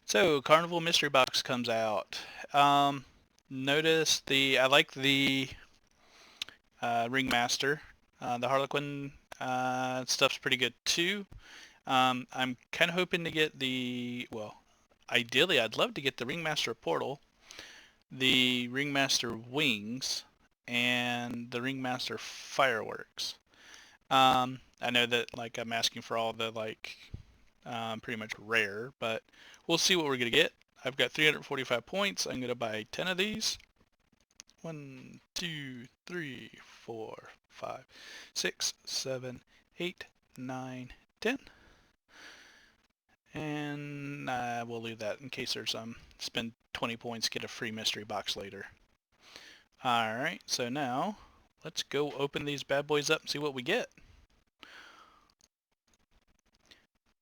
So Carnival Mystery Box comes out. Notice I like the Ringmaster. The Harlequin stuff's pretty good too. I'm kind of hoping to get well, ideally I'd love to get the Ringmaster Portal, the Ringmaster Wings, and the Ringmaster Fireworks. I know that like I'm asking for all the pretty much rare, but we'll see what we're gonna get. I've got 345 points. I'm gonna buy 10 of these. 1, 2, 3, 4, 5, 6, 7, 8, 9, 10. And we'll leave that in case there's spend 20 points, get a free mystery box later. Alright, so now let's go open these bad boys up and see what we get.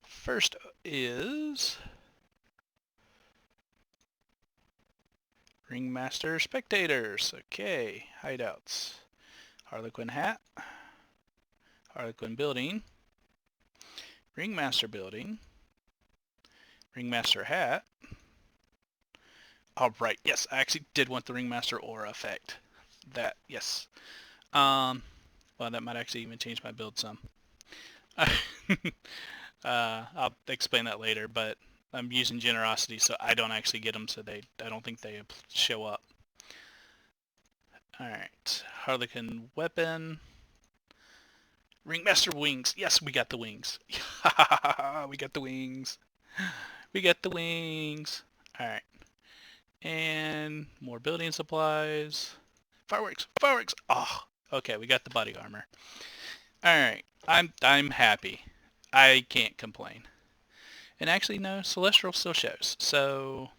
First is Ringmaster Spectators. Okay, Hideouts. Harlequin Hat. Harlequin Building. Ringmaster Building. Ringmaster Hat. Oh, right. Yes, I actually did want the Ringmaster Aura effect. Yes. Well, that might actually even change my build some. I'll explain that later, but I'm using Generosity, so I don't actually get them, so I don't think they show up. Alright, Harlequin Weapon. Ringmaster Wings. Yes, we got the wings. We got the wings. We got the wings. Alright. And more building supplies. Fireworks. Fireworks. Oh, okay, we got the body armor. Alright. I'm happy. I can't complain. And actually, no, Celestial still shows. So,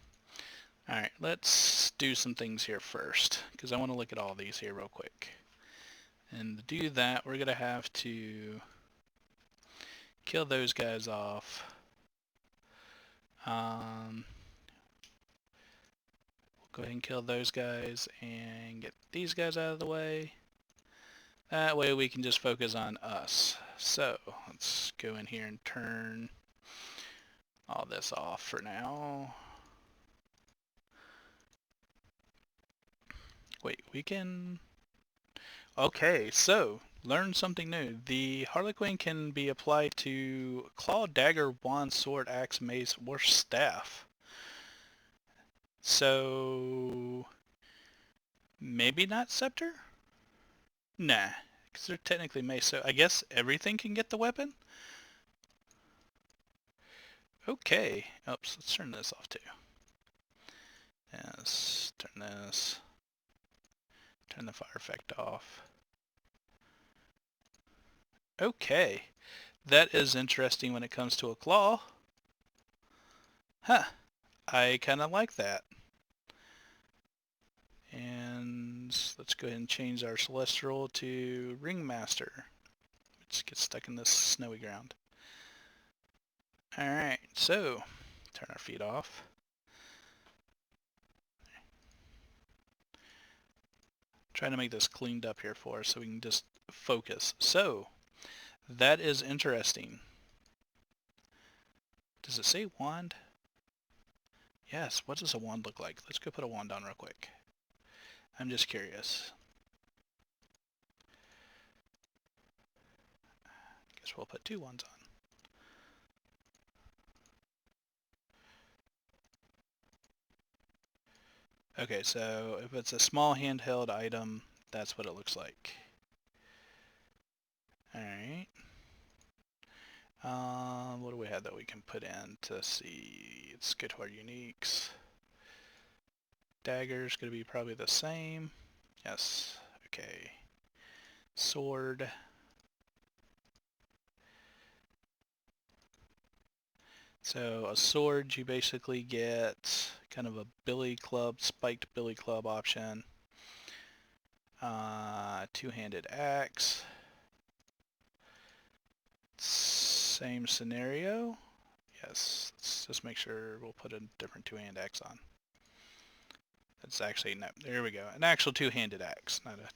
alright, let's do some things here first, because I want to look at all these here real quick. And to do that, we're going to have to kill those guys off. We'll go ahead and kill those guys and get these guys out of the way. That way we can just focus on us. So, let's go in here and turn all this off for now. Wait, we can... Okay, so, learn something new. The Harlequin can be applied to claw, dagger, wand, sword, axe, mace, or staff. So, maybe not scepter? Nah, because they're technically mace, so I guess everything can get the weapon? Okay, oops, let's turn this off too. Yes, turn this. Turn the fire effect off. Okay, that is interesting when it comes to a claw. Huh, I kind of like that. And let's go ahead and change our Celestial to Ringmaster. Let's get stuck in this snowy ground. Alright, so, turn our feet off. Trying to make this cleaned up here for us so we can just focus. So, that is interesting. Does it say wand? Yes, what does a wand look like? Let's go put a wand on real quick. I'm just curious. Guess we'll put 2 wands on. Okay, so if it's a small handheld item, that's what it looks like. Alright. What do we have that we can put in to see? Let's go to our uniques. Dagger's going to be probably the same. Yes. Okay. Sword. So a sword, you basically get kind of a billy club, spiked billy club option. Two-handed axe. Same scenario. Yes, let's just make sure we'll put a different two-handed axe on. That's actually, no, there we go. An actual two-handed axe, not a...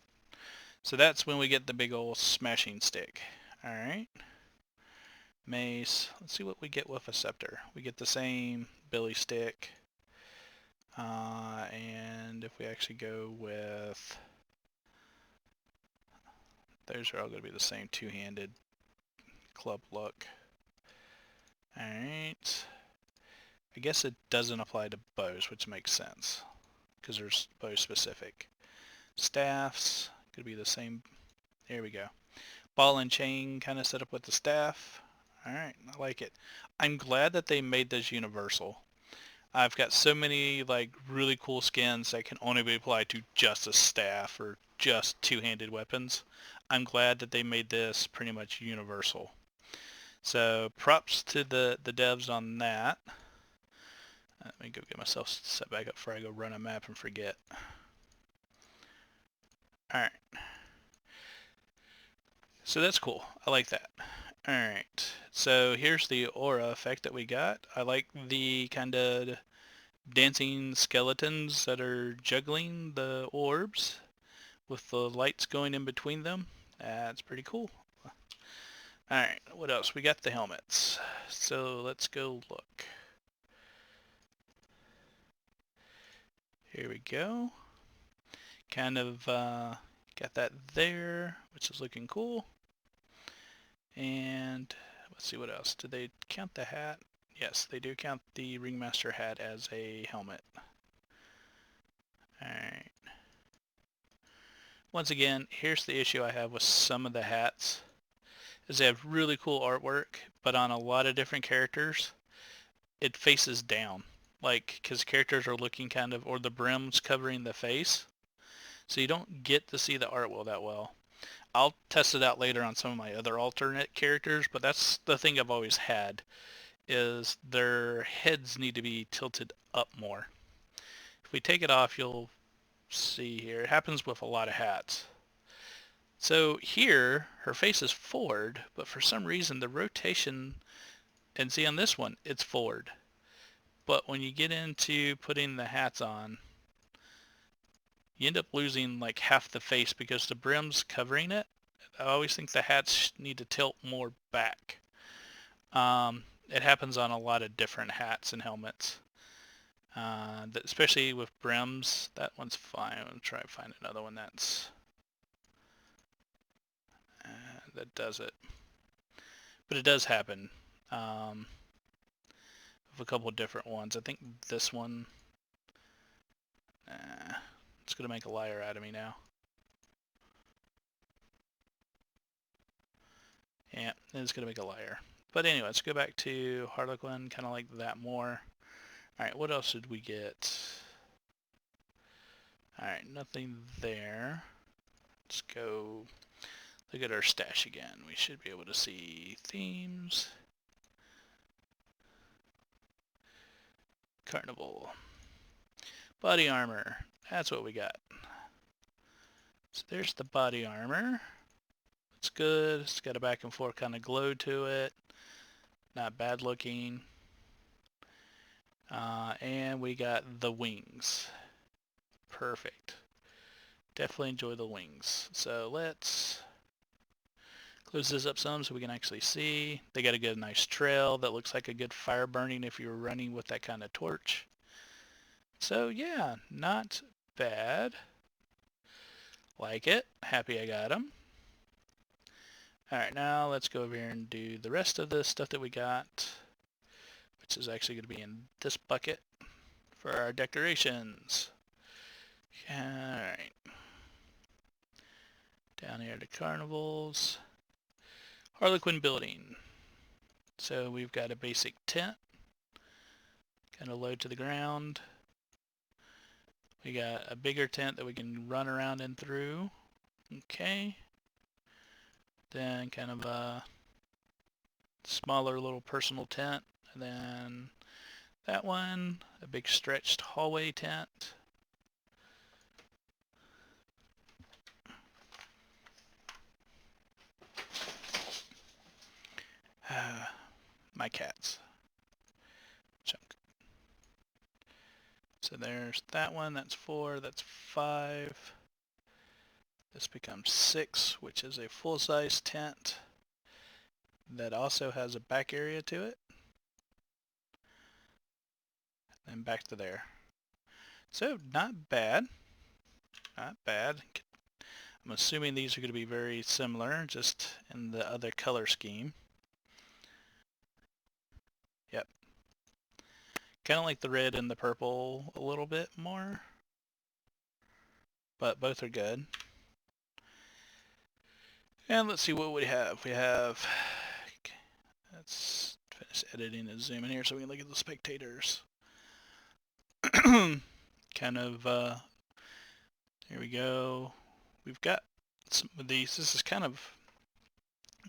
So that's when we get the big old smashing stick. Alright. mace. Let's see what we get with a scepter. We get the same billy stick. And if we actually go with, those are all going to be the same two-handed club look. Alright. I guess it doesn't apply to bows, which makes sense, because there's bow specific. Staffs, could be the same. There we go. Ball and chain kind of set up with the staff. Alright, I like it. I'm glad that they made this universal. I've got so many like really cool skins that can only be applied to just a staff or just two-handed weapons. I'm glad that they made this pretty much universal. So props to the devs on that. Let me go get myself set back up before I go run a map and forget. Alright. So that's cool. I like that. Alright. So here's the aura effect that we got. I like the kind of dancing skeletons that are juggling the orbs with the lights going in between them. That's pretty cool. Alright, what else? We got the helmets. So let's go look. Here we go. Kind of got that there, which is looking cool. And let's see what else. Did they count the hat? Yes, they do count the Ringmaster hat as a helmet. Alright. Once again, here's the issue I have with some of the hats. Is they have really cool artwork, but on a lot of different characters, it faces down. Like, because characters are looking kind of, or the brim's covering the face. So you don't get to see the art that well. I'll test it out later on some of my other alternate characters, but that's the thing I've always had, is their heads need to be tilted up more. If we take it off, you'll see here, it happens with a lot of hats. So here, her face is forward, but for some reason the rotation, and see on this one, it's forward. But when you get into putting the hats on, you end up losing like half the face because the brim's covering it. I always think the hats need to tilt more back. It happens on a lot of different hats and helmets. Especially with brims, that one's fine. I'm going to try to find another one that does it. But it does happen. With a couple different ones. I think this one, it's going to make a liar out of me now. Yeah, it's going to make a liar. But anyway, let's go back to Harlequin. Kind of like that more. Alright, what else did we get? Alright, nothing there. Let's go look at our stash again. We should be able to see themes. Carnival. Body armor. That's what we got. So there's the body armor. It's good. It's got a back and forth kind of glow to it. Not bad looking. And we got the wings. Perfect. Definitely enjoy the wings. So let's close this up some so we can actually see. They got a good nice trail that looks like a good fire burning if you were running with that kind of torch. So yeah, not bad. Like it. Happy I got them. Alright, now let's go over here and do the rest of the stuff that we got, which is actually going to be in this bucket for our decorations. Alright. Down here to Carnivals. Harlequin building. So we've got a basic tent. Kind of low to the ground. We got a bigger tent that we can run around in through. Okay. Then kind of a smaller little personal tent. And then that one, a big stretched hallway tent. My cats. Chunk. So there's that one, that's 4, that's 5. This becomes 6, which is a full-size tent. that also has a back area to it. And back to there. So not bad. Not bad. I'm assuming these are going to be very similar, just in the other color scheme. Yep. Kind of like the red and the purple a little bit more. But both are good. And let's see what we have. We have... Let's finish editing and zoom in here so we can look at the spectators. Kind of... here we go. We've got some of these. This is kind of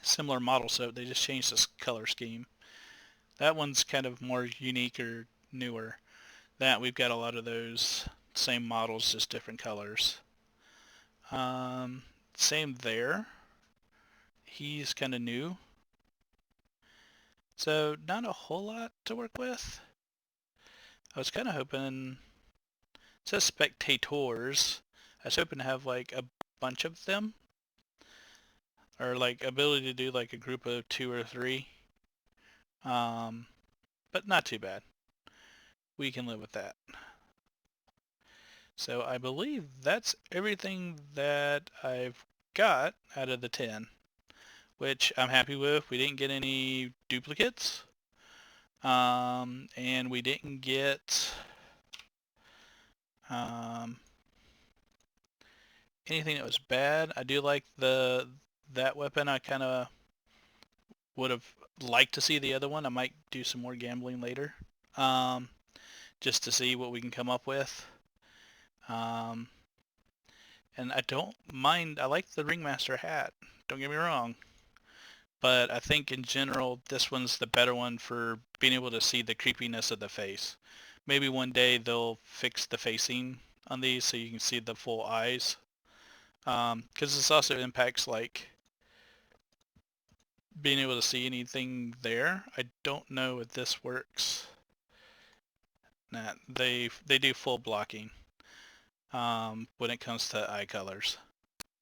similar model, so they just changed this color scheme. That one's kind of more unique or newer. That we've got a lot of those same models, just different colors. Same there. He's kind of new. So not a whole lot to work with. I was kind of hoping, it says spectators. I was hoping to have like a bunch of them. Or like ability to do like a group of 2 or 3. But not too bad. We can live with that. So I believe that's everything that I've got out of the 10, which I'm happy with. We didn't get any duplicates, and we didn't get anything that was bad. I do like that weapon. I kind of would have liked to see the other one. I might do some more gambling later, just to see what we can come up with. And I don't mind, I like the Ringmaster hat, don't get me wrong. But I think in general, this one's the better one for being able to see the creepiness of the face. Maybe one day they'll fix the facing on these so you can see the full eyes. Because this also impacts like being able to see anything there. I don't know if this works. Nah, they do full blocking when it comes to eye colors.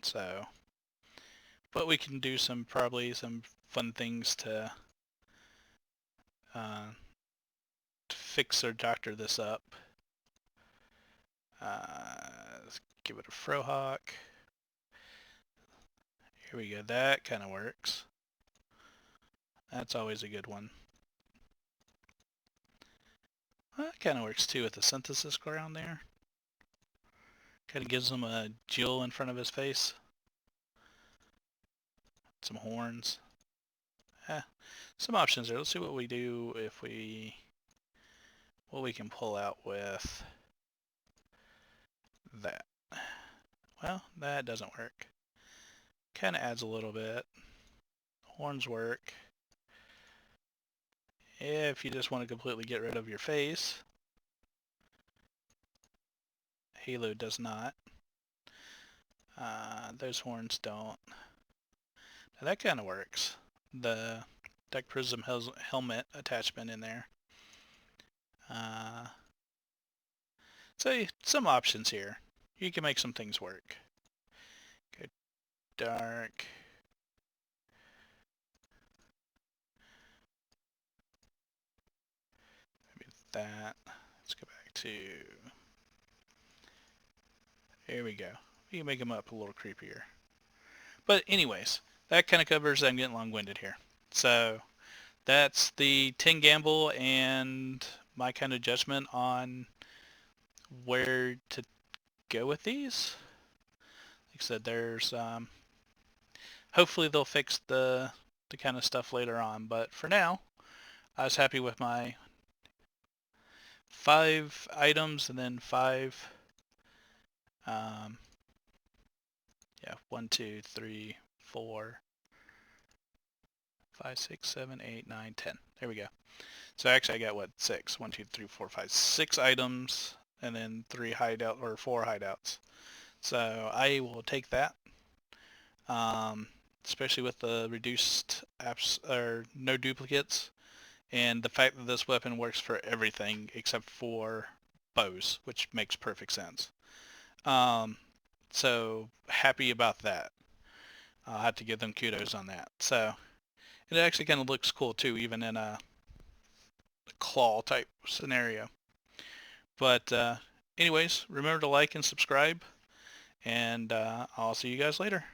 So, but we can do probably some fun things to fix or doctor this up. Let's give it a frohawk. Here we go. That kind of works. That's always a good one. That kind of works too with the synthesis around there. Kind of gives him a jewel in front of his face. Some horns. Some options there. Let's see what we do if what we can pull out with that. Well, that doesn't work. Kind of adds a little bit. Horns work. If you just want to completely get rid of your face. Halo does not. Those horns don't. Now that kind of works. The Deck Prism helmet attachment in there. So some options here. You can make some things work. Go dark. Maybe that. Let's go back to... There we go. We can make them up a little creepier. But anyways, that kind of covers... I'm getting long-winded here. So that's the 10 gamble and my kind of judgment on where to go with these. Like I said, there's hopefully they'll fix the kind of stuff later on, but for now I was happy with my 5 items and then 5 yeah, 1 2 3 4 5 6 7 8 9 10. There we go. So actually I got what, 6 1 2 3 4 5 6 items and then 3 hideout or 4 hideouts. So I will take that, especially with the reduced apps or no duplicates, and the fact that this weapon works for everything except for bows, which makes perfect sense. So happy about that. I'll have to give them kudos on that. So It actually kind of looks cool too, even in a claw type scenario. But anyways, remember to like and subscribe, and I'll see you guys later.